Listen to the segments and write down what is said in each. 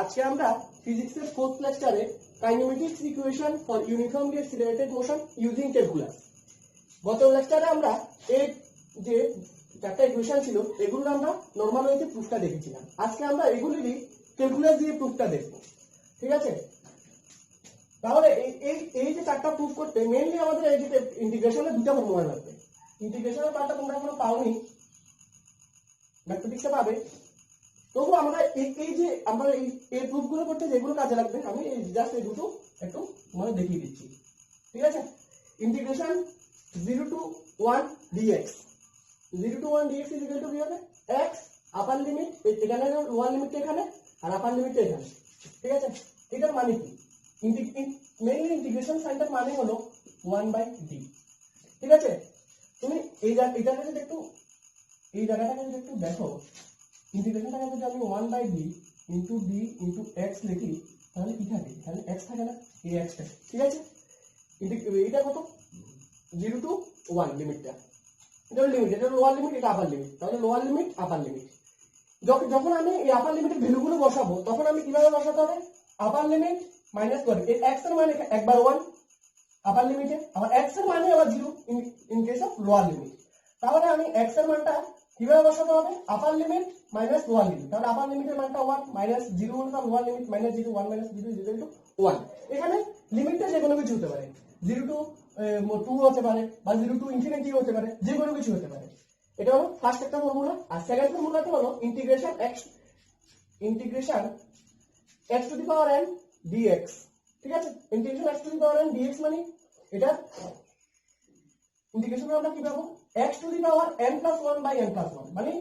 আজকে আমরা ফিজিক্সের 4th লেকচারে kinematics equation for uniformly accelerated motion using calculus. গত লেকচারে আমরা এই যে চারটা ইকুয়েশন ছিল এগুলোর আমরা নরমাল ওয়েতে প্রুফটা দেখেছিলাম। আজকে আমরা এগুলিরই ক্যালকুলাস দিয়ে প্রুফটা দেখব, ঠিক আছে? তাহলে এই যে চারটা প্রুফ করতে মেইনলি আমাদের এই যে ইন্টিগ্রেশনের দুটো ফর্মুলা লাগবে। ইন্টিগ্রেশনের পার্টটা তোমরা এখনো পাওনি, ম্যাথমেটিক্সে পাবে। তবু আমরা এই যে আমরা এই প্রুফগুলো করতে যেগুলো কাজে লাগবে আমি জাস্ট এই দুটো একটু মানে দেখিয়ে দিচ্ছি, ঠিক আছে? Integration 0 to 1 dx, 0 to 1 dx is equal to কি হবে? x আপার লিমিট এখানে, লোয়ার লিমিটটা এখানে, আর আপার লিমিটটা এখানে, ঠিক আছে? এটার মানে কি? মেইনলি ইন্টিগ্রেশন সাইনটার মানে হলো 1/d, ঠিক আছে? তুমি এই জায়গাটাকে যদি একটু দেখো, ইন্টিগ্রেশনটাকে যদি আমি 1/d into d into x লিখি তাহলে কি থাকে? তাহলে x থাকে না, এই x থাকে, ঠিক আছে? এটা কত? 0 to 1 লিমিটটা, এটা লিমিট, এটা লোয়ার লিমিট, এটা আপার লিমিট। তাহলে লোয়ার লিমিট আপার লিমিট, যখন আমি এই আপার লিমিটের ভ্যালুগুলো বসাবো তখন আমি কিভাবে বসাতে হবে? আপার লিমিট মাইনাস করে, এই x এর মানে একবার 1 আপার লিমিটে, আবার x এর মানে আবার 0 in case of lower limit. তাহলে আমি x এর মানটা কিভাবে বসাতে হবে? আপার লিমিট মাইনাস লোয়ার লিমিট। তাহলে আপার লিমিটের মানটা 1 মাইনাস 0 মানে lower limit minus 0, 1 minus 0 is equal two 1। এখানে লিমিটটা যে কোনো কিছু হতে পারে, 0 to 2 হতে পারে বা 0 to ইনফিনিটি হতে পারে, যে কোনো কিছু হতে পারে। এটা হলো ফার্স্ট একটা ফর্মুলা। আর সেকেন্ড ফর্মুলাটা হলো integration x to the power n dx, ঠিক আছে? Integration x to the power n dx মানে এটা ইন্টিগ্রেশন আমরা কি পাবো? x to the power n plus 1 by n plus 1, মানে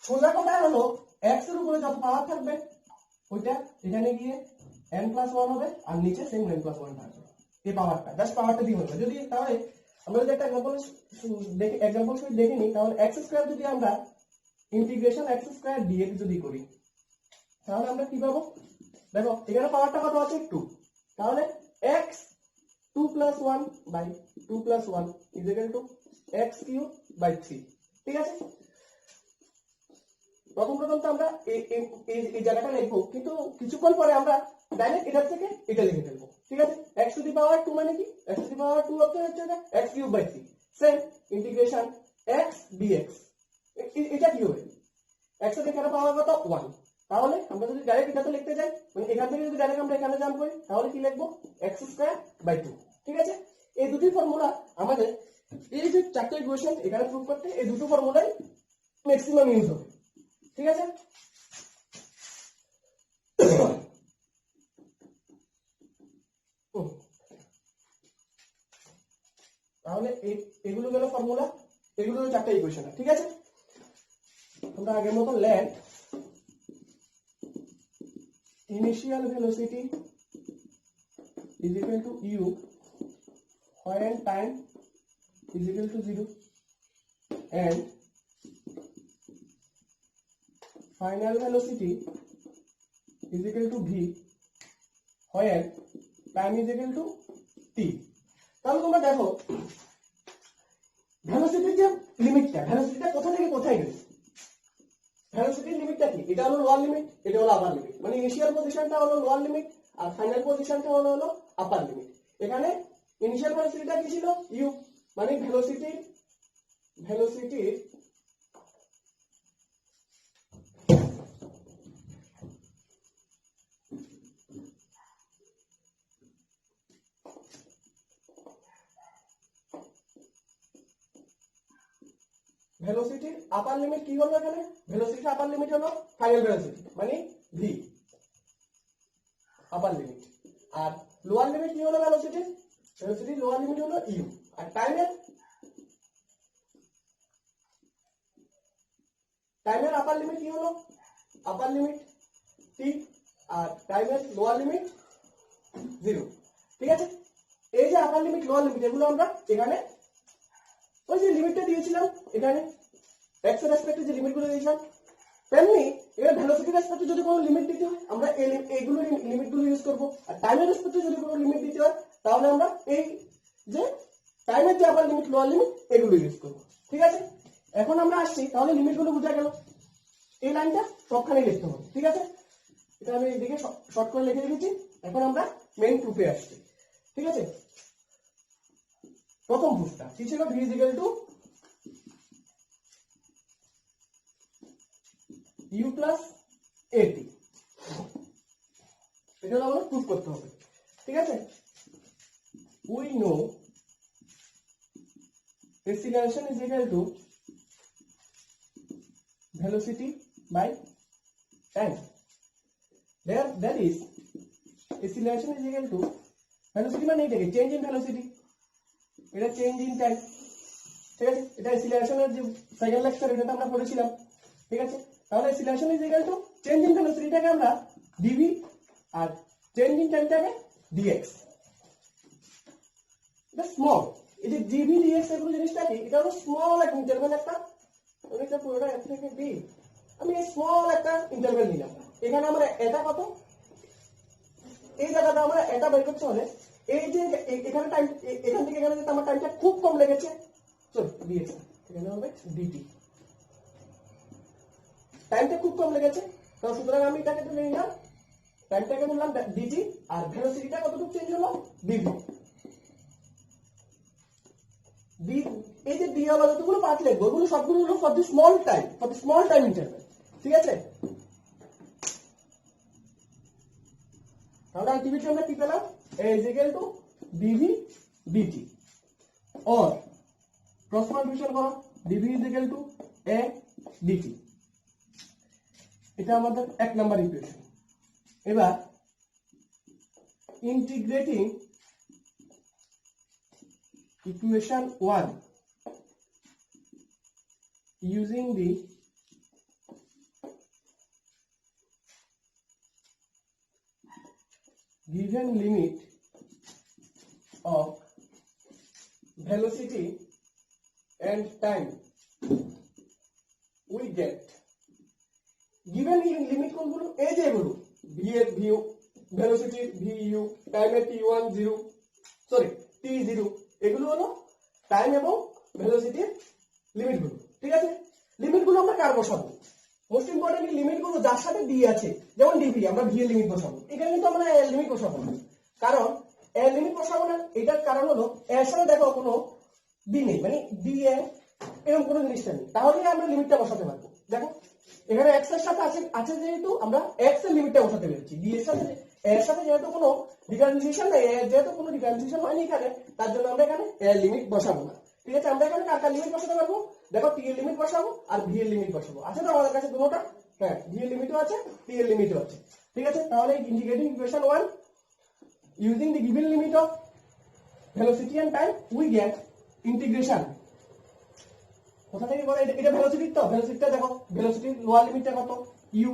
সোজা কথা হলো x এর উপরে যত পাওয়ার থাকবে ওইটা এখানে গিয়ে n প্লাস 1 হবে আর নিচে সেম n প্লাস 1 থাকবে। এই পাওয়ারটা জাস্ট পাওয়ারটা দিয়ে হবে। যদি তাহলে আমরা যদি একটা এক্সাম্পল শুধু দেখে নিই, তাহলে x স্কয়ার যদি আমরা ইন্টিগ্রেশন x স্কয়ার dx যদি করি তাহলে আমরা কি পাবো? দেখো এখানে পাওয়ারটা কত আছে? 2। তাহলে x 2 plus 1 by 2 plus 1 is equal to x cube by 3, ঠিক আছে? প্রথম তো আমরা এই জায়গাটা লিখবো, কিন্তু কিছুক্ষণ পরে আমরা ডাইরেক্ট এটা থেকে এটা লিখে ফেলবো, ঠিক আছে? x টু দি পাওয়ার 2 মানে কি? x টু দি পাওয়ার 2 হচ্ছে x cube by 3, same integration x dx। এটা কি হবে? x এর এখানে পাওয়ার কত? 1। তাহলে আমরা যদি ডাইরেক্ট এটাতে লিখতে যাই, মানে এখান থেকে যদি ডাইরেক্ট আমরা এখানে জাম্প করি তাহলে কি লিখবো? x স্কয়ার বাই 2, ঠিক আছে? এই দুটি ফর্মুলা আমাদের এই যে চারটি ইকুয়েশন এখানে প্রুফ করতে এই দুটো ফর্মুলাই ম্যাক্সিমাম ইউজ হবে, ঠিক আছে? তাহলে এগুলো গেল ফর্মুলা, এগুলো হলো চারটা ইকুয়েশন, ঠিক আছে? আমরা আগের মতো late initial velocity is equal to u when time is equal to 0 and final velocity is equal to v when time is equal to t। তাহলে তোমরা দেখো ভেলোসিটির যে ভেলোসিটিটা কোথা থেকে কোথায় গেছে? ভেলোসিটির লিমিটটা কি? এটা হলো লোয়ার লিমিট, এটা হলো আপার লিমিট, মানে ইনিশিয়াল পজিশনটা হলো লোয়ার লিমিট আর ফাইনাল পজিশনটা হলো আপার লিমিট। এখানে ইনিশিয়াল ভেলোসিটিটা কি ছিল? u, মানে ভেলোসিটির ভেলোসিটির আপার লিমিট কি হলো? এখানে ভেলোসিটির আপার লিমিট হলো ফাইনাল ভেলোসিটি, মানে v আপার লিমিট। আর লোয়ার লিমিট কি হলো? ভেলোসিটির লোয়ার লিমিট হলো u। আর টাইমের আপার লিমিট কি হলো? আপার লিমিট t আর টাইমের লোয়ার লিমিট 0, ঠিক আছে? এই যে আপার লিমিট লোয়ার লিমিট এগুলো আমরা এখানে ওই যে লিমিটটা দিয়েছিলাম, এখানে x এর রেসপেক্টে যে লিমিটগুলো দিয়েছিলাম তেমনি এখানে ভেলোসিটির রেসপেক্টে যদি কোনো লিমিট দিতে হয় আমরা এইগুলো লিমিটগুলো ইউজ করব। আর টাইমের রেসপেক্টে যদি কোনো লিমিট দিতে হয় তাহলে আমরা এই যে টাইমের যে আপার লিমিট লোয়ার লিমিট এগুলো ইউজ করব, ঠিক আছে? এখন আমরা আসছি, তাহলে লিমিটগুলো বোঝা গেল। এই লাইনটা সবখানে লিখতে হবে, ঠিক আছে? এটা আমি এদিকে শর্ট করে লিখে রেখেছি। এখন আমরা মেইন প্রুফে আসছি, ঠিক আছে। প্রথম প্রুফটা কি ছিল, V is equal to you plus a t, এটা আমাদের প্রুফ করতে হবে, ঠিক আছে। We know acceleration is equal to velocity by time. There, that is, acceleration is equal to velocity মানে এটাকে চেঞ্জ ইন ভেলোসিটি, এটা চেঞ্জ ইন টাইম, ঠিক আছে। এটা অ্যাক্সিলারেশনের যে সেকেন্ড লেকচার এটাতে আমরা পড়েছিলাম, ঠিক আছে। তাহলে acceleration is equal to change in ভেলোসিটিটাকে আমরা ডিভি আর চেঞ্জ ইন টাইমটাকে ডিএক্স। এটা স্মল, এই যে ডিভি ডিএক্স এগুলো জিনিসটা কি, এটা হলো স্মল একটা ইন্টারভ্যাল, একটা অনেকটা পুরোটা এর থেকে বি, আমি এই স্মল একটা ইন্টারভ্যাল নিলাম। এখানে আমরা এটা কত, এই জায়গাটা আমরা এটা বের করতে হলে এই যে এখানে টাইম, এখান থেকে এখানে যেতে আমার টাইমটা খুব কম লেগেছে, চল দিয়েছে এখানে হবে ডিটি, টাইমটা খুব কম লেগেছে, তো সুতরাং আমি এটাকে ধরে নিলাম, টাইমটাকে বললাম ডিটি, আর ভেলোসিটিটা কতটুকু চেঞ্জ হলো ডিভি। এই যে দিয়ে আবার যতগুলো পার্ট লিখবো ওগুলো সবগুলো হলো for the small time interval, ঠিক আছে। তাহলে আলটিমেটলি আমরা কি পেলাম, a is equal to dv dt, or cross multiplication করো, dv is equal to a dt, এটা আমাদের এক নাম্বার ইকুয়েশন। এবার integrating equation 1 using the given limit of velocity and time, we get given limit কোনগুলো, এই যে এগুলো v এর v, velocity vu, time এর t1 0, সরি t0, এগুলো হলো টাইম এবং ভেলোসিটির লিমিটগুলো, ঠিক আছে। লিমিটগুলো আমরা কার বসাবো, মোস্ট ইম্পর্টেন্ট লিমিটগুলো যার সাথে দিয়ে আছে, যেমন ডিভি আমরা ভি এর লিমিট বসাবো, এখানে কিন্তু আমরা এর লিমিট বসাবো না, কারণ এর লিমিট বসাবো না, এটার কারণ হলো এর সাথে দেখো কোনো ডি নেই, মানে ডি এ এরকম কোনো জিনিসটা নেই, তাহলে আমরা লিমিটটা বসাতে পারবো। দেখো এখানে এক্স এর সাথে আছে যেহেতু আমরা এক্স এর লিমিটটা বসাতে পেরেছি, ডি এর সাথে এর সাথে যেহেতু কোনো ডিফারেন্সিয়েশন নেই, যেহেতু কোনো ডিফারেন্সিয়েশন হয়নি এখানে, তার জন্য আমরা এখানে এর লিমিট বসাবো না, ঠিক আছে। আমরা এখানে কার লিমিট বসাতে পারবো, দেখো টি এর লিমিট বসাবো আর ভি এর লিমিট বসাবো, আছে তো আমাদের কাছে দুটোটা, হ্যাঁ ভি এর লিমিটও আছে টি এর লিমিটও আছে, ঠিক আছে। তাহলে integrating equation 1 using the given limit of velocity and time, we get integration, কোথা থেকে বলে, এটা ভেলোসিটি, তো ভেলোসিটিটা দেখো, ভেলোসিটির লোয়ার লিমিটটা কত ইউ,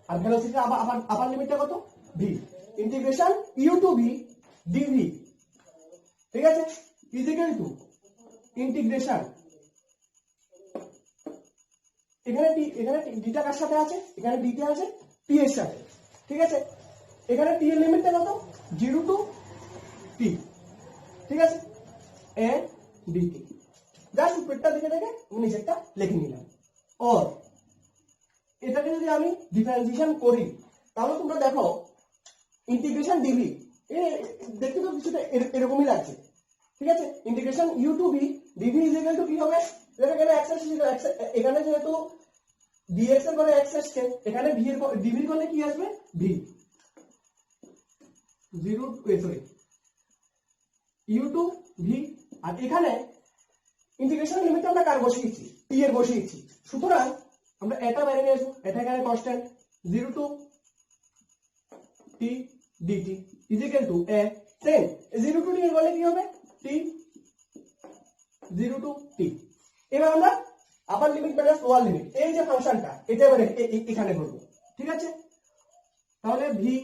আর ভেলোসিটির আপার লিমিটটা কত V, integration U to V DV, ঠিক আছে, ইজ ইকুয়াল টু ইন্টিগ্রেশন, এখানে ডিটা কার সাথে আছে, এখানে ডিটা আছে টি এর সাথে, ঠিক আছে। এখানে টি এর লিমিটটা কত 0 টু টি, ঠিক আছে, এ ডিটি, জাস্ট উপরটা দেখে নিচেরটা লিখে নিলাম। और এটাকে যদি আমি ডিফারেন্সিয়েশন করি তাহলে তোমরা দেখো ইন্টিগ্রেশন ডিভি দেখতে তো কিছুটা এরকমই লাগছে, ঠিক আছে। Integration U to V DV is equal to কি হবে, এখানে x এখানে যেহেতু dx এর করে x আসছে, এখানে v এর ডিভি করলে কি আসবে v 0 sorry u to v, আর এখানে ইন্টিগ্রেশন লিমিট আমরা কার বসিয়েছি, টি এর বসিয়েছি, সুতরাং আমরা এটা বাইরে নিয়ে আসবো, এটা এখানে constant 0 to t dt is equal to a, same 0 to t এর বলে কি হবে টি 0 টু টি। এবার আমরা আপার লিমিট মাইনাস লোয়ার লিমিট, এই যে ফাংশনটা এটা এবারে এখানে করব, ঠিক আছে। তাহলে ভি,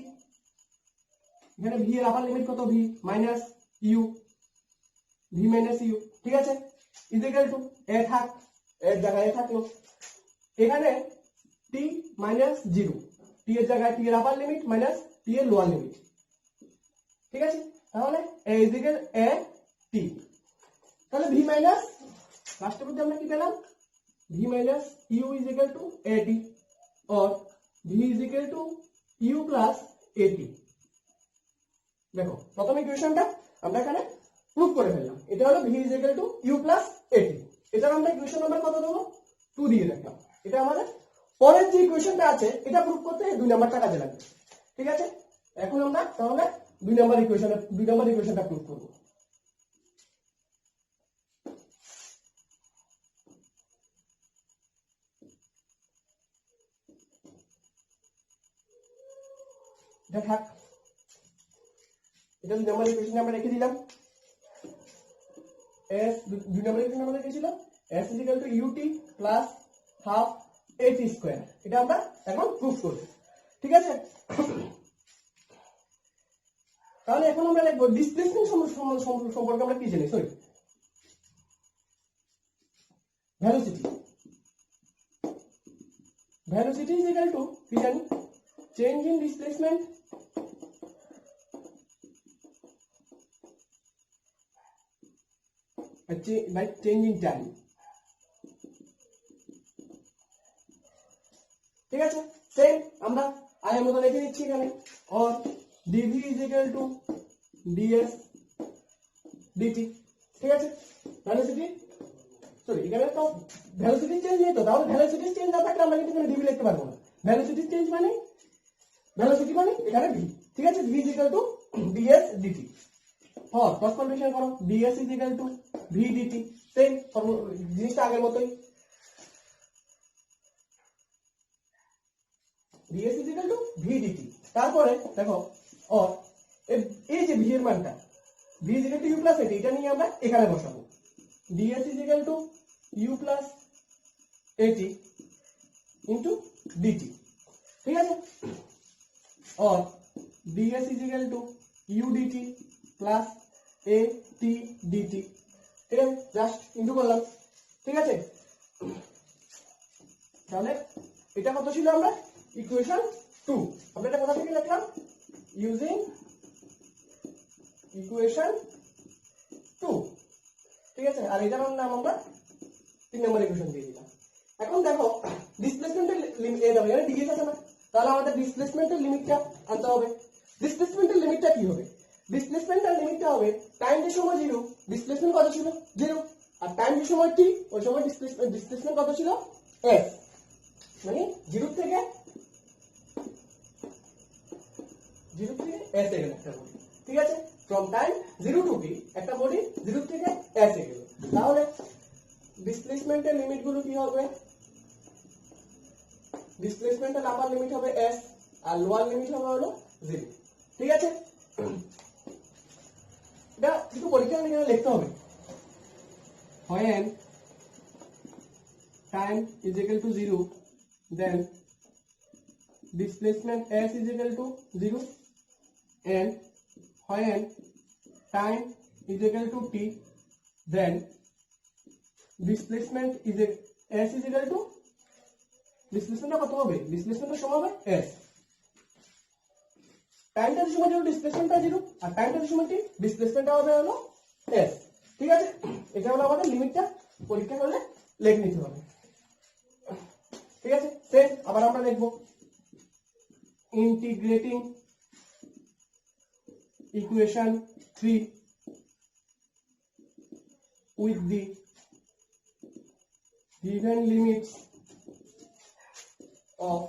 এখানে ভি এর আপার লিমিট কত, V minus U, V minus U, ঠিক আছে, ইজ ইকুয়াল টু এ থাক, এর জায়গায় থাকলো, এখানে টি মাইনাস 0, টি এর জায়গায় টি এর আপার লিমিট মাইনাস টি এর লোয়ার লিমিট, ঠিক আছে। তাহলে এ ইজ ইকুয়াল এ টি, তাহলে ভি মাইনাস লাস্টের মধ্যে আমরা কি পেলাম, v minus u is equal to a t, और v is equal to you plus a t. দেখো প্রথম ইকুয়েশনটা আমরা এখানে প্রুফ করে ফেললাম, এটা হলো V is equal to you plus a t. এটার আমরা ইকুয়েশন নাম্বার কত দেবো? 2 দিয়ে রাখলাম। এটা আমাদের পরের যে ইকুয়েশনটা আছে এটা প্রুফ করতে 2 নাম্বারটা কাজে লাগবে। ঠিক আছে, এখন আমরা তাহলে 2 নাম্বার ইকুয়েশনটা প্রুফ করব। এটা থাক, এটা 2 নাম্বার ইকুয়েশন আমরা রেখে দিলাম। s 2 নাম্বার ইকুয়েশন আমরা রেখেছিল s is equal two ut plus half at square. এটা আমরা এখন প্রুফ করব। ঠিক আছে, তাহলে এখন আমরা লিখব ডিসপ্লেসমেন্ট সম্পর্কে আমরা কি জানি? Sorry, velocity is equal to কি জানি? Change in displacement by change in time। ঠিক আছে, সেম আমরা আয়ের মতো লিখে দিচ্ছি এখানে, or dv is equal to ds dt। ঠিক আছে, ভেলোসিটি সরি এখানে তো ভেলোসিটি চেঞ্জ নেই, তো তাহলে ভেলোসিটি চেঞ্জ না থাকলে আমরা কিন্তু এখানে dv লিখতে পারবো না। ভেলোসিটি চেঞ্জ মানে ভেলোসিটি মানে এখানে v। ঠিক আছে, v is equal to ds dt। और क्रॉस कन्वर्शन करो, ds is equal to v dt। Same জিনিসটা আগের মতোই, ds is equal to v dt। তারপরে দেখো और এই যে v এর মানটা v is equal to u plus এটা নিয়ে আমরা এখানে বসাবো। ds is equal to u plus at into dt। ঠিক আছে, और ds is equal to u dt plus a t dt। ঠিক আছে, জাস্ট ইনটু করলাম। ঠিক আছে, তাহলে এটা কত ছিল? আমরা ইকুয়েশন 2। আমরা এটা কোথা থেকে লিখলাম? Using equation 2। ঠিক আছে, আর এটার নাম আমরা 3 নম্বর ইকুয়েশন দিয়ে দিলাম। এখন দেখো ডিসপ্লেসমেন্টের লিমিট এ দাও, এখানে ডিএস আছে না, তাহলে আমাদের ডিসপ্লেসমেন্টের লিমিটটা আনতে হবে। ডিসপ্লেসমেন্টের লিমিটটা কি হবে? ডিসপ্লেসমেন্টের লিমিটটা হবে টাইম যে সময় 0, ডিসপ্লেসমেন্ট কত ছিল? 0। আর টাইম যে সময় t, ওই সময় ডিসপ্লেসমেন্ট কত ছিল? s। মানে 0 থেকে s এ গেল একটা বডি। ঠিক আছে, ফ্রম টাইম 0 টু t একটা বডি 0 থেকে s এ গেল। তাহলে ডিসপ্লেসমেন্টের লিমিট গুলো কি হবে? ডিসপ্লেসমেন্টের আপার লিমিট হবে s আর লোয়ার লিমিট হবে হলো 0। ঠিক আছে, এটা একটু পরীক্ষা লিখতে হবে। when time is equal to 0 then displacement s is equal to 0 and when time is equal to t then displacement is s is equal to displacement কত হবে? ডিসপ্লেসমেন্টের সমান হবে s। টাইমটার সময় যেন ডিসপ্লেসমেন্টটা 0 আর টাইমটার সময় কি ডিসপ্লেসমেন্টটা হবে হলো s। ঠিক আছে, এটা হলো আমাদের লিমিটটা পরীক্ষা করলে লিখে নিতে হবে। ঠিক আছে, সেম আবার আমরা লিখব integrating equation 3 with the given limits of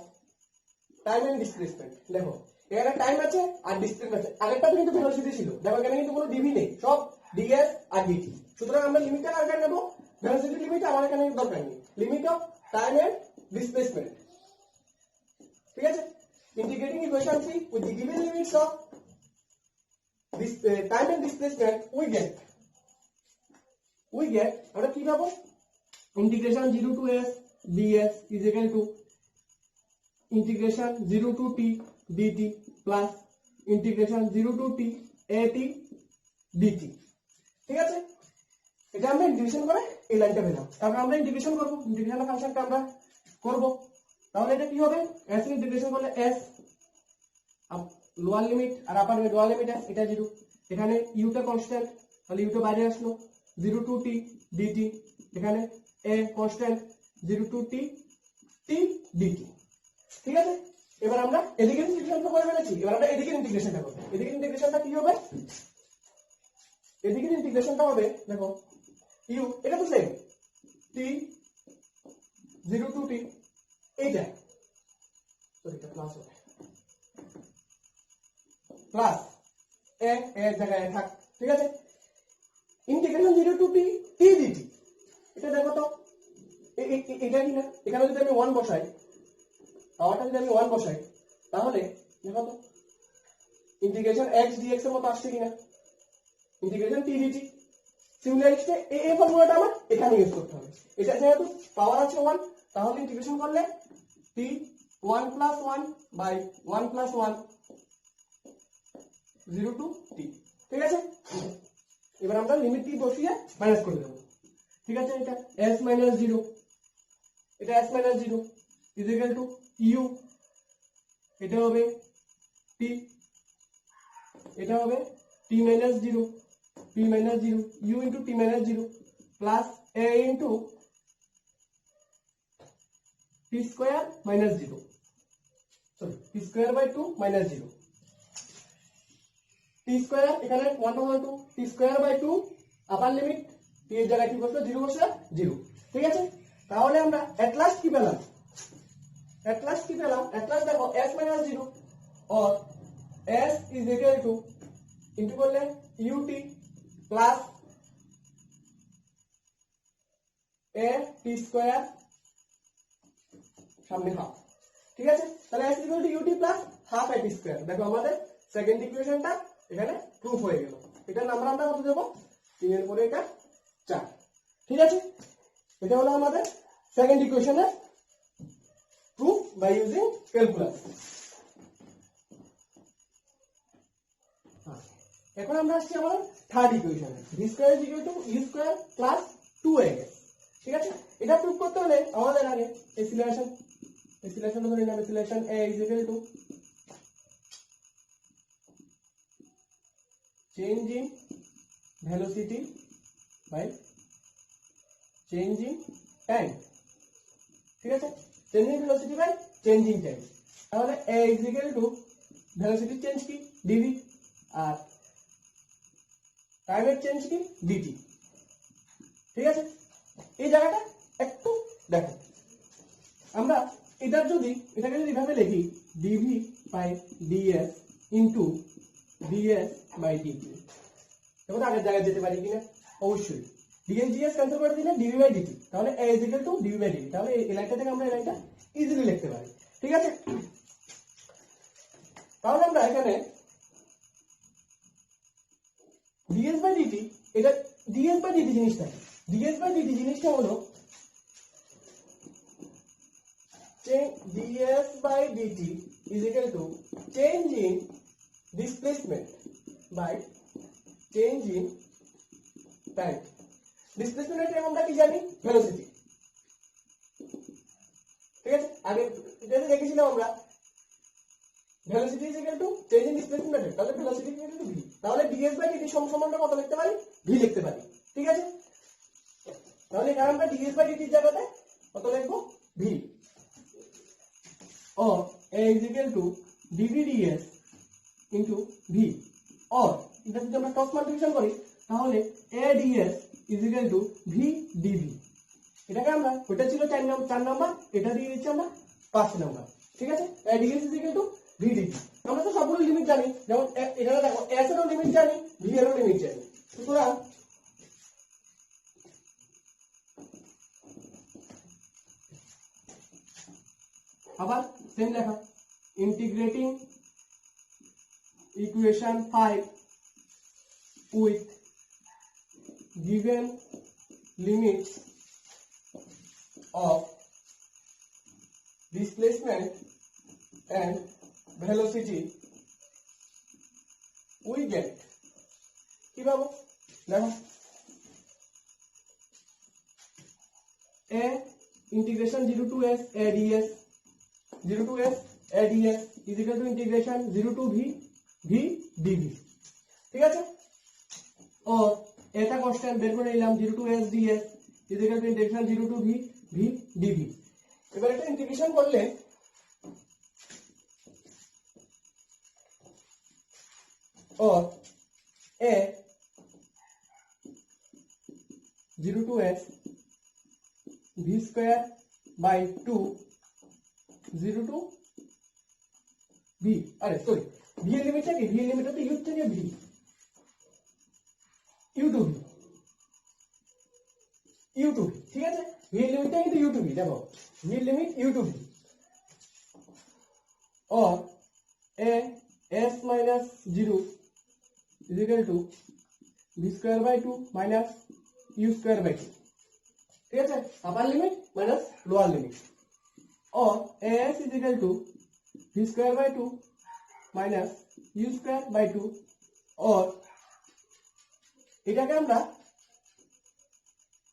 time and displacement। দেখো এখানে টাইম আছে আর ডিসপ্লেসমেন্ট আছে, আগেরটা তো কিন্তু ভেলোসিটি ছিল। দেখো এখানে কিন্তু কোনো ডিভি নেই, সব ds আর dt। সুতরাং আমরা লিমিটটা কার কার নেব? ভেলোসিটি লিমিট আমার এখানে দরকার নেই, limit of time and displacement. ঠিক আছে, integrating equation 3 with the given limits of this time and displacement we get আমরা কি পাবো? Integration 0 to s ds is equal to integration 0 to t dt plus integration 0 to t at dt। ঠিক আছে, এটা আমরা integration করে এই লাইনটা পেলাম। তারপর আমরা ইন্টিগ্রেশন করব, ইন্টিগ্রেশন ফাংশনটা আমরা করব। তাহলে এটা কি হবে? s ইন্টিগ্রেশন করলে s লোয়ার লিমিট আর upper limit, lower limit s, এটা 0। এখানে u টা কনস্ট্যান্ট, তাহলে u টা বাইরে আসলো 0 to t dt। এখানে a constant 0 to t dt। ঠিক আছে, এবার আমরা এদিকে ইন্টিগ্রেশনটা করে ফেলেছি, এবার আমরা এদিকে ইন্টিগ্রেশনটা করব। এদিকে ইন্টিগ্রেশনটা কি হবে, এদিকে ইন্টিগ্রেশনটা হবে দেখো ইউ, এটা তো সেম টি 0 টু টি, এইটা সরি এটা প্লাস হবে, প্লাস এ এর জায়গায় থাক, ঠিক আছে। Integration 0 to T T DT, এটা দেখো তো এটা কি না, এখানে যদি আমি 1 বসাই, পাওয়ারটা যদি আমি 1 বসাই, তাহলে দেখো তো ইন্টিগ্রেশন x dx এর মতো আসছে কিনা, ইন্টিগ্রেশন টি ডিটি। সিমিলারলি এই ফর্মুলাটা আমার এখানে ইউজ করতে হবে। এটা যেহেতু পাওয়ার আছে 1, তাহলে ইন্টিগ্রেশন করলে t 1 + 1 বাই 1 + 1 0 টু t, ঠিক আছে। এবার আমরা লিমিট টি বসিয়ে মাইনাস করে দেব, ঠিক আছে। এটা s - 0, এটা s - 0 ইকুয়াল টু u, এটা হবে t, এটা হবে t - 0, p - 0, u into t - 0 plus a into t square minus 0, sorry t square by 2 minus 0, t square এখানে 1/2 t square by 2 upper limit, t এর জায়গায় কি বসলো 0 বসলো 0, ঠিক আছে। তাহলে আমরা এট লাস্ট কি পেলাম, এট লাস্ট দেখো s - 0 or s is equal to into করলে ut plus a t square সামনে হাফ, ঠিক আছে। তাহলে s equal to ut plus half a t square. দেখো আমাদের সেকেন্ড ইকুয়েশনটা এখানে প্রুফ হয়ে গেল। এটা নাম্বার আমরা কত দেব, 3 এর পরে এটা 4, ঠিক আছে। এটা হলো আমাদের সেকেন্ড ইকুয়েশনের প্রুফ বাই ইউজিং ক্যালকুলাস। এখন আমরা আসছি আমাদের থার্ড ইকুয়েশনে, v square is equal two u square plus 2x, ঠিক আছে। এটা প্রুফ করতে হলে আমাদের আগে এক্সিলারেশন ধরে নিলাম, acceleration a is equal to change in velocity by change in time, ঠিক আছে। Change in velocity by change in time, তাহলে a is equal to velocity change কি dv আর টাইমের চেঞ্জ কি dt, ঠিক আছে। এই জায়গাটা একটু দেখো, আমরা এটাকে যদি এভাবে লিখি dv by ds into ds by dt, দেখো আগের জায়গায় যেতে পারি কিনা, অবশ্যই ds ds ক্যান্সেল করে দিলে dv বাই dt, তাহলে a is equal to dv by dt, তাহলে এই লাইনটা থেকে আমরা এই লাইনটা ইজিলি লিখতে পারি, ঠিক আছে। তাহলে আমরা এখানে ds বাই dt, এটা ds বাই dt জিনিসটা কি, ds বাই dt জিনিসটা হলো ds by dt is equal to change in displacement by change in time. Displacement এর আমরা কি জানি, velocity, ঠিক আছে। আগে যেটা দেখেছিলাম আমরা velocity is equal to change in displacement, তাহলে velocity is equal to v, তাহলে ds by dt সমানটা কত লিখতে পারি, v লিখতে পারি, ঠিক আছে। তাহলে এখানে আমরা ds by dt এর জায়গাতে কত লিখব, v, or a is equal to dv ds into v, or এটা যদি আমরা ক্রস মাল্টিপ্লিকেশন করি তাহলে a ds is equal to v dv, এটাকে আমরা ওটা ছিল 4 নাম্বার, এটা দিয়ে দিচ্ছি আমরা 5 নাম্বার, ঠিক আছে। a ds is equal to v dv, আমরা তো সবগুলো লিমিট জানি, যেমন এখানে দেখো s এরও লিমিট জানি, v এরও লিমিট জানি, সুতরাং আবার সেম লেখা, integrating equation 5 with given limits of displacement and velocity we get কি পাবো, দেখো a integration 0 to s a ds 0 to s a ds is equal to integration 0 to v v dv, ঠিক আছে। ও এটা কনস্ট্যান্ট বের করে নিলাম, 0 to s ds is equal to integration 0 to v v dv। এবার এটা ইন্টিগ্রেশন করলে और a 0 to s v square by 2 0 to v, अरे सॉरी v এর লিমিটটা কি, v এর লিমিট হচ্ছে u থেকে v, u to v, u to v, ঠিক আছে, v এর লিমিটটা কিন্তু u to v, দেখো v এর লিমিট u to v और a s minus 0 is equal to v square by 2 minus u square by 2, ठीक है, upper limit minus lower limit और as is equal to v square by 2 minus u square by 2 और এটাকে আমরা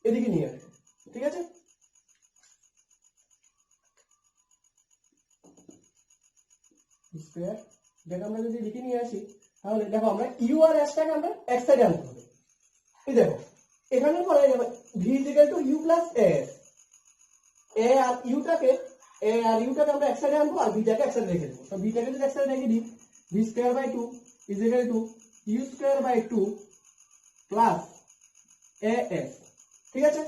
এদিকে নিয়ে আসবো, ঠিক আছে, স্কয়ার যেটা আমরা যদি লিখে নিয়ে আসি তাহলে দেখো আমরা u আর s টাকে আমরা এক সাইডে আনতে হবে, এই দেখো এখানে পরে যাবে v is equal to u plus s, a R u টাকে আমরা এক সাইডে আনবো আর v টাকে এক সাইডে রেখে দেবো, তো v টাকে যদি এক সাইডে রেখে দিই v square by 2 is equal to u square by 2 plus as, ঠিক আছে,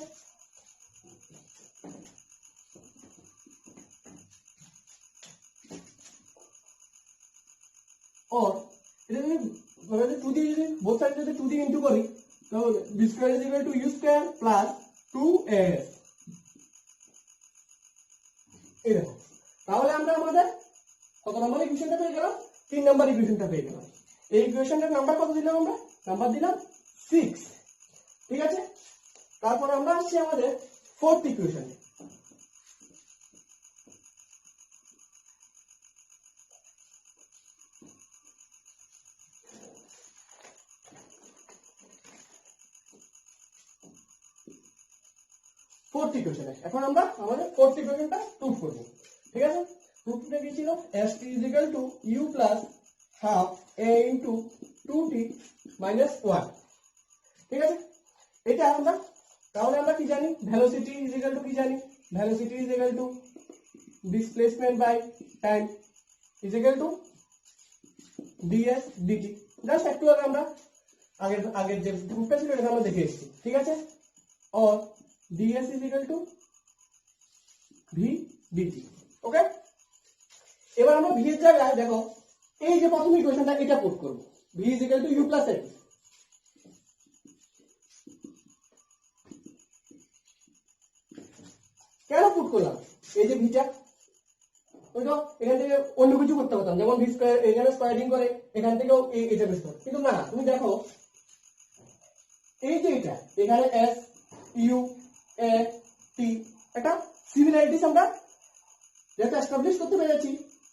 और এটা যদি 2 দিয়ে যদি বোথ সাইড যদি 2 দিয়ে ইনটু করি তাহলে b square is equal to u square plus 2s, এই দেখো তাহলে আমরা আমাদের কত নম্বর ইকুয়েশনটা পেয়ে গেলাম, 3 নম্বর ইকুয়েশনটা পেয়ে গেলাম, এই ইকুয়েশনটার নাম্বার কত দিলাম আমরা, নাম্বার দিলাম 6, ঠিক আছে, তারপর আমরা আসছি আমাদের ফোর্থ ইকুয়েশনে, फोर्थ इक्वेशन এখন আমরা আমাদের फोर्थ ইকুয়েশনটা প্রুফ করব, ঠিক আছে, প্রুফটা কি ছিল s is equal to u plus half a into 2t minus 1, ঠিক আছে, এটা আমরা তাহলে আমরা কি জানি ভেলোসিটি is equal to কি জানি, velocity is equal to displacement by time is equal to ds dt, just একটু আগে আমরা আগের যে প্রুফটা ছিল এটা আমরা দেখে এসেছি, ঠিক আছে, और ds is equal to v dt, ওকে, এবার আমরা v এর জায়গায় দেখো এই যে প্রথম ইকুয়েশনটা এটা পুট করব, v is equal to u plus a, কেন পুট করলাম, এই যে ভিটা ওই তো এখান থেকে অন্য কিছু করতে পারতাম, যেমন v স্কয়ার এখানে স্কয়ারিং করে এখান থেকেও এটা বের করতে, কিন্তু না তুমি দেখো এই যে এটা এখানে s u a t এটা সিমিলারিটিস আমরা যেটা এস্টাবলিশ করতে পেরেছি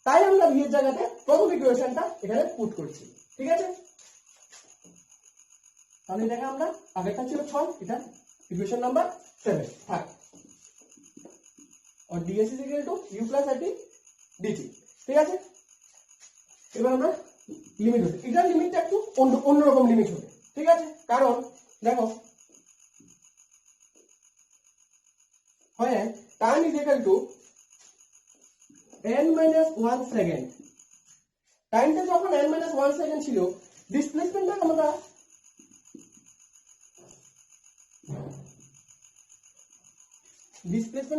তাই আমরা v এর জায়গাতে প্রথম ইকুয়েশনটা এখানে পুট করছি, ঠিক আছে, তাহলে দেখো আমরা আগেরটা ছিল 6, এটা ইকুয়েশন নাম্বার 7 থাক, और ds is equal to u plus at dt, ঠিক আছে, এবার আমরা লিমিট হচ্ছে এটা লিমিটটা একটু অন্যরকম লিমিট হবে, ঠিক আছে, কারণ দেখো when time is equal to n minus 1 second, টাইমটা যখন n minus 1 সেকেন্ড ছিল ডিসপ্লেসমেন্টটা আমরা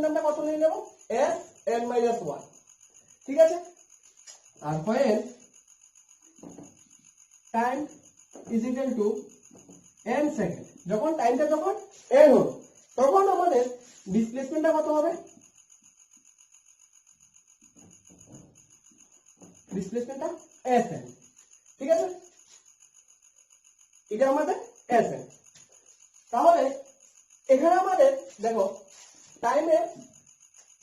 আমরা কত নিয়ে নেব s n minus 1, ঠিক আছে, আর when time is equal to n second, যখন টাইমটা যখন n হলো তখন আমাদের ডিসপ্লেসমেন্টটা কত হবে, ডিসপ্লেসমেন্টটা sn, ঠিক আছে, এটা আমাদের sn, তাহলে এখানে আমাদের দেখো টাইমে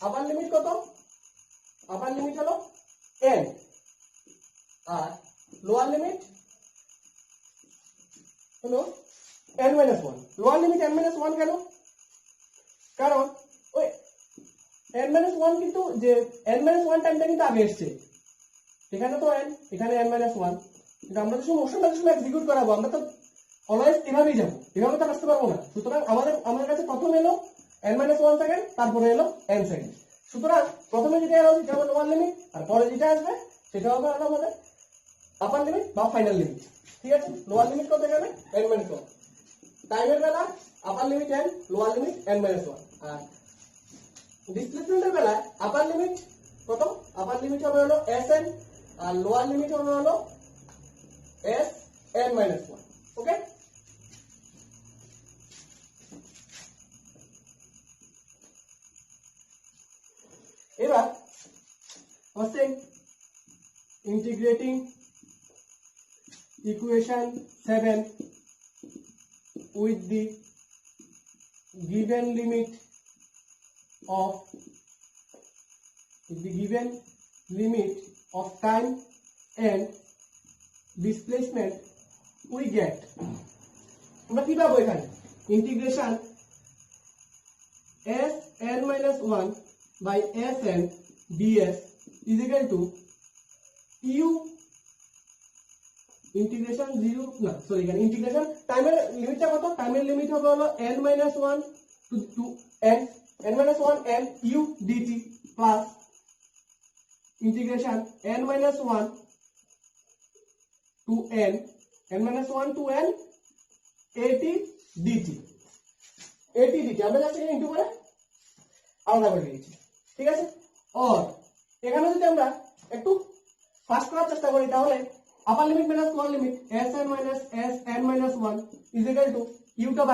আপার লিমিট কত, আপার লিমিট হলো n আর লোয়ার লিমিট হলো n minus 1, lower limit n minus 1 কেন, কারণ ওই n minus 1 কিন্তু যে n minus 1 টাইমটা কিন্তু আগে এসেছে, এখানে তো n এখানে n minus 1, কিন্তু আমরা যখন মোশনটা যখন এক্সিকিউট করাবো আমরা তো অলওয়েজ এভাবেই যাব, এভাবে তো আসতে পারবো না, সুতরাং আমাদের কাছে প্রথম এলো n minus 1 সেকেন্ড, তারপরে এলো n সেকেন্ড, সুতরাং প্রথমে যেটা এলো সেটা হলো লোয়ার লিমিট আর পরে যেটা আসবে সেটা হবে আমাদের আপার লিমিট বা ফাইনাল লিমিট, ঠিক আছে। লোয়ার লিমিট কত এখানে n - 1, টাইমের বেলা upper limit n, lower limit n - 1, আর ডিসপ্লেসমেন্টের বেলা আপার লিমিট কত, আপার লিমিট হবে হলো Sn আর লোয়ার লিমিট হবে হলো Sn - 1, ওকে। এবার question integrating equation 7 with the given limit of time and displacement we get, আমরা কি পাবো এখানে integration Sn - 1 by Sn ds is equal to u integration 0 না সরি এখানে ইন্টিগ্রেশন টাইমের লিমিটটা কত, টাইমের লিমিট হবে হলো n - 1 to n n-1 n u dt plus integration n - 1 to n n-1 to n at dt আমরা জাস্ট এখানে into করে আলাদা করে দিয়েছি, ঠিক আছে। আর এখানে যদি আমরা একটু ফাস্ট করার চেষ্টা করি তাহলে upper limit minus lower limit Sn - 1 is equal to ইউটা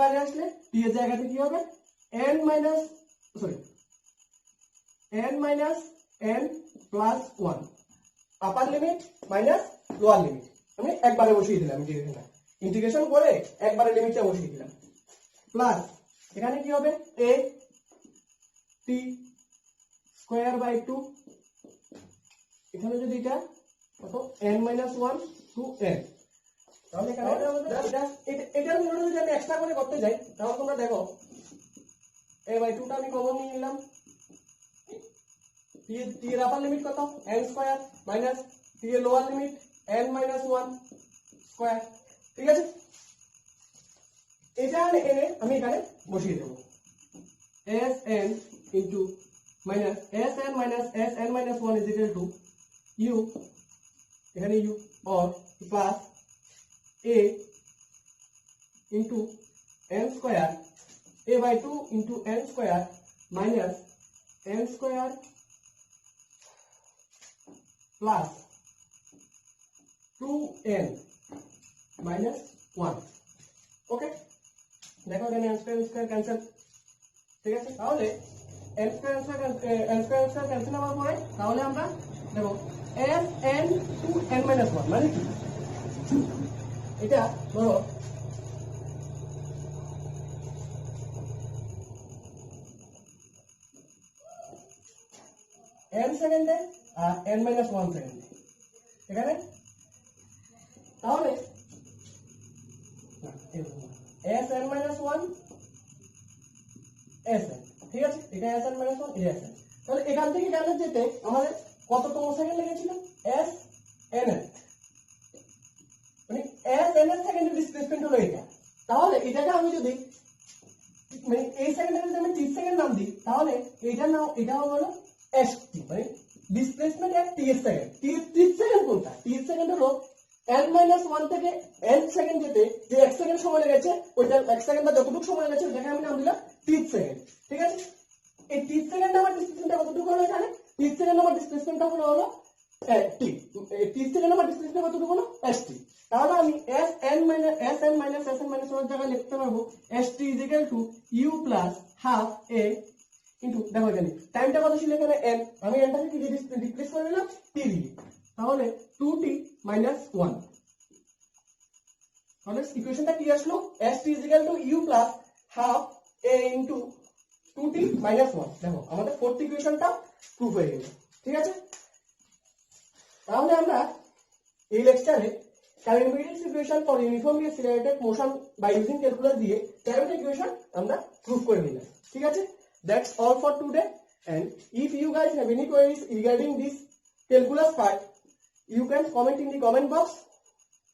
বাইরে আসলে t এর জায়গাতে কি হবে n plus 1 আপার লিমিট মাইনাস লোয়ার লিমিট আমি একবারে বসিয়ে দিলাম ইন্টিগ্রেশন করে একবারে লিমিটটা বসিয়ে দিলাম, প্লাস এখানে কি হবে a t স্কয়ার বাই 2, এখানে যদি এটা কত n - 1 to n, তাহলে এখানে এটার মূল্য যদি আমি এক্সট্রা করে করতে যাই তাহলে তোমরা দেখো a বাই 2 টা আমি কমন নিয়ে নিলাম, t এর আপার লিমিট কত n স্কয়ার মাইনাস t এর লোয়ার লিমিট n - 1 স্কয়ার, ঠিক আছে। এটা এনে আমি এখানে বসিয়ে দেব Sn into minus Sn minus Sn minus 1 is equal to u এখানে u or plus a into n square a by 2 into n square minus n square plus 2n minus 1, ওকে। দেখো এখানে n square ক্যান্সেল, ঠিক আছে। তাহলে n square cancel হওয়ার পরে তাহলে আমরা দেখো Sn to n minus 1 মানে কি, এটা ধরো n সেকেন্ডে আর n minus 1 সেকেন্ডে এখানে, তাহলে Sn minus 1 Sn, ঠিক আছে। এটা Sn minus 1 এটা Sn, তাহলে এখান থেকে এখানে যেতে আমাদের কততম সেকেন্ড লেগেছিল Sn, মানে Sn এর সেকেন্ডের ডিসপ্লেসমেন্ট হলো এটা। তাহলে এটাকে আমি যদি মানে এই সেকেন্ডে যদি আমি 30 সেকেন্ড নাম দিই তাহলে এটার নাম এটা হলো st, মানে ডিসপ্লেসমেন্ট এট 30 সেকেন্ড। 30 সেকেন্ড কোনটা, 30 সেকেন্ড হলো n - 1 থেকে n সেকেন্ড যেতে যে 1 সেকেন্ড সময় লেগেছে ওইটা 1 সেকেন্ড বা যতটুকু সময় লেগেছে ওটাকে আমি নাম দিলাম 30 সেকেন্ড, ঠিক আছে। এই 30 সেকেন্ড আমার ডিসপ্লেসমেন্টটা কতটুকু হলো এখানে 30 সেকেন্ড আমার ডিসপ্লেসমেন্টটা হলো t, 30 সেকেন্ড আমার ডিসপ্লেসমেন্ট কতটুকু হলো st। তাহলে আমি Sn minus Sn minus 1 জায়গায় লিখতে পারবো st is equal to u plus half a into দেখো এখানে টাইমটা কত ছিল এখানে n, আমি nটাকে কি রিপ্লেস করে দিলাম t দিয়ে, তাহলে 2t minus 1, তাহলে ইকুয়েশনটা কি আসলো st is equal to u plus half a into 2t minus 1। দেখো আমাদের ফোর্থ ইকুয়েশনটা প্রুফ হয়ে গেল, ঠিক আছে। তাহলে আমরা এই লেকচারে Calendarics equation for uniformly accelerated motion by using calculus দিয়ে 7th equation আমরা প্রুফ করে নিলাম, ঠিক আছে। That's all for today, and if you guys have any queries regarding this calculus part you can comment in the comment box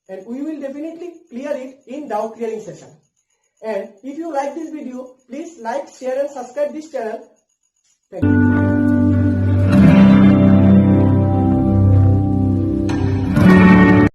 and we will definitely clear it in doubt clearing session. And if you like this video please like, share and subscribe this channel. Thank you.